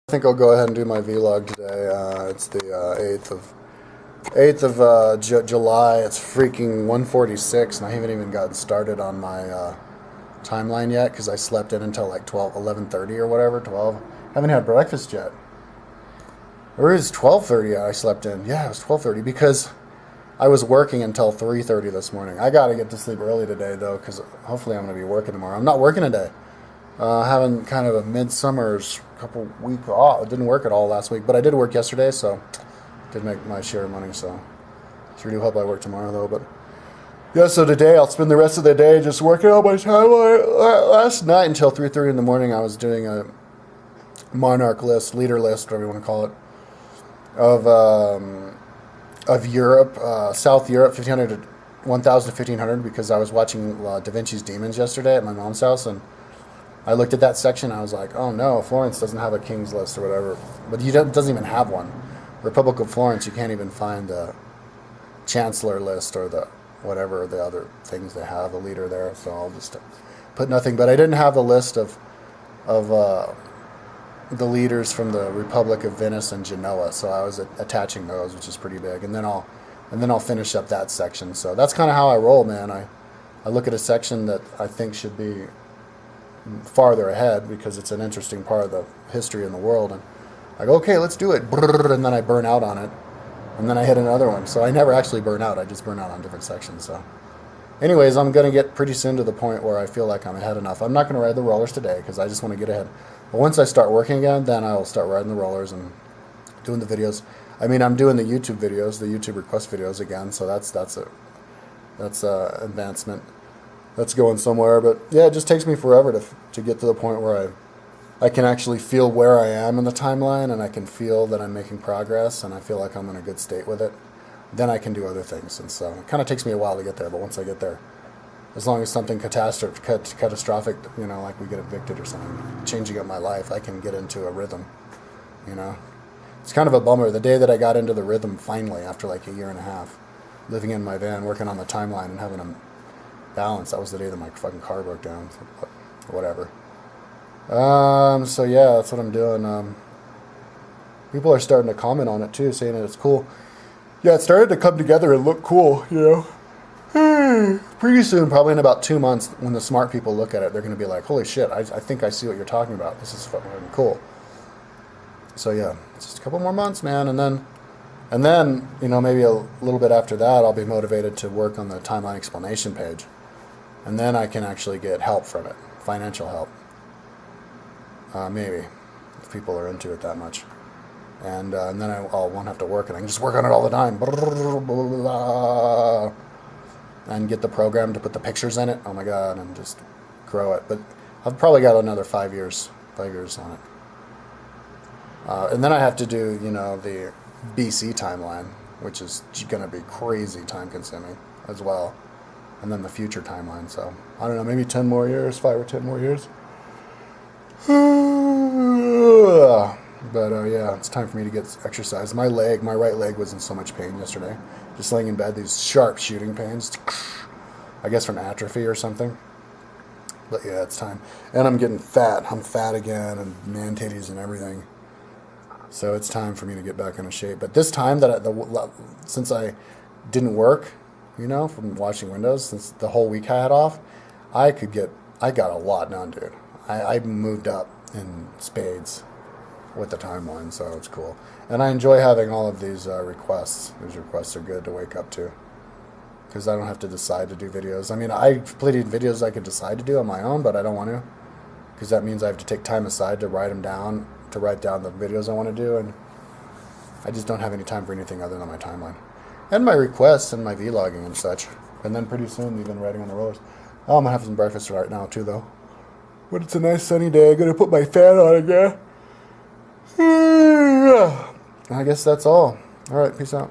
I think I'll go ahead and do my vlog today. It's the 8th of July. It's freaking 1:46, and I haven't even gotten started on my timeline yet because I slept in until like 11:30 or whatever. 12. I haven't had breakfast yet. Or is 12:30? I slept in. Yeah, it was 12:30 because I was working until 3:30 this morning. I gotta get to sleep early today though, because hopefully I'm gonna be working tomorrow. I'm not working today. Having kind of a midsummer's couple week off. It didn't work at all last week, but I did work yesterday, so did make my share of money. So sure do hope I work tomorrow though. But yeah, so today I'll spend the rest of the day just working on my timeline. Last night until 3:30 in the morning, I was doing a monarch list, leader list, whatever you want to call it, of Europe, South Europe, 1500 to 1000 to 1500, because I was watching Da Vinci's Demons yesterday at my mom's house, and I looked at that section. I was like, oh no, Florence doesn't have a king's list or whatever. But doesn't even have one. Republic of Florence, you can't even find the chancellor list or the whatever the other things they have, the leader there. So I'll just put nothing. But I didn't have the list of the leaders from the Republic of Venice and Genoa. So I was attaching those, which is pretty big. And then I'll finish up that section. So that's kind of how I roll, man. I look at a section that I think should be farther ahead because it's an interesting part of the history in the world, and I go, okay, let's do it, and then I burn out on it, and then I hit another one. So I never actually burn out. I just burn out on different sections. So anyways, I'm going to get pretty soon to the point where I feel like I'm ahead enough. I'm not going to ride the rollers today because I just want to get ahead. But once I start working again, then I'll start riding the rollers and doing the videos. I mean, I'm doing the YouTube videos, the YouTube request videos again, so that's a advancement. That's going somewhere, but yeah, it just takes me forever to get to the point where I can actually feel where I am in the timeline, and I can feel that I'm making progress, and I feel like I'm in a good state with it. Then I can do other things, and so it kind of takes me a while to get there, but once I get there, as long as something catastrophic, like we get evicted or something, changing up my life, I can get into a rhythm, It's kind of a bummer. The day that I got into the rhythm finally, after like a year and a half, living in my van, working on the timeline and having a balance, that was the day that my fucking car broke down. So, whatever. So yeah, that's what I'm doing. People are starting to comment on it too, saying that it's cool. Yeah, it started to come together and look cool, Pretty soon, probably in about 2 months, when the smart people look at it, they're going to be like, holy shit, I think I see what you're talking about. This is fucking cool. So yeah, it's just a couple more months, man, and then, maybe a little bit after that, I'll be motivated to work on the timeline explanation page. And then I can actually get help from it, financial help. Maybe, if people are into it that much. And then I won't have to work, and I can just work on it all the time. And get the program to put the pictures in it. Oh my God, and just grow it. But I've probably got another 5 years on it. And then I have to do, the BC timeline, which is going to be crazy time consuming as well. And then the future timeline. So I don't know, maybe 10 more years, 5 or 10 more years. But yeah, it's time for me to get exercise. My right leg was in so much pain yesterday. Just laying in bed, these sharp shooting pains. I guess from atrophy or something. But yeah, it's time. And I'm getting fat. I'm fat again, and man titties and everything. So it's time for me to get back into shape. But this time since I didn't work, from washing windows, since the whole week I had off, I got a lot done, dude. I moved up in spades with the timeline, so it's cool. And I enjoy having all of these requests. These requests are good to wake up to, because I don't have to decide to do videos. I mean, I've plenty of videos I could decide to do on my own, but I don't want to, because that means I have to take time aside to write down the videos I want to do, and I just don't have any time for anything other than my timeline. And my requests and my vlogging and such. And then pretty soon, even riding on the rollers. Oh, I'm going to have some breakfast right now, too, though. But it's a nice sunny day. I'm going to put my fan on again. I guess that's all. All right, peace out.